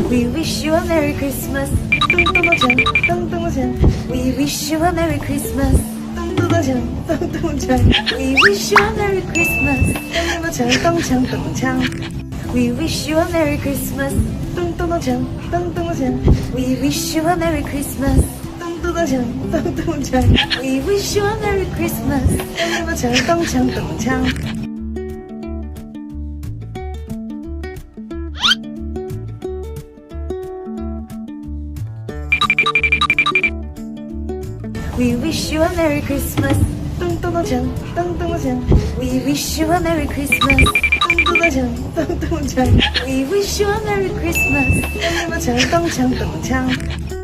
We wish you a Merry Christmas. 뚱뚱어장, 뚱뚱어장. We wish you a Merry Christmas. 뚱뚱어장, 뚱뚱어장. We wish you a Merry Christmas. 뚱뚱어장, 뚱창. We wish you a Merry Christmas. 뚱뚱어장, 뚱뚱어장. We wish you a Merry Christmas. 뚱뚱어장, 뚱뚱어장. We wish you a Merry Christmas. 뚱뚱어장, 뚱창. We wish you a Merry Christmas. 뚱뚱어장, 뚱뚱어장. We wish you a Merry Christmas. 뚱뚱어장, 뚱뚱어장. We wish you a Merry Christmas. 뚱뚱어장, 뚱창.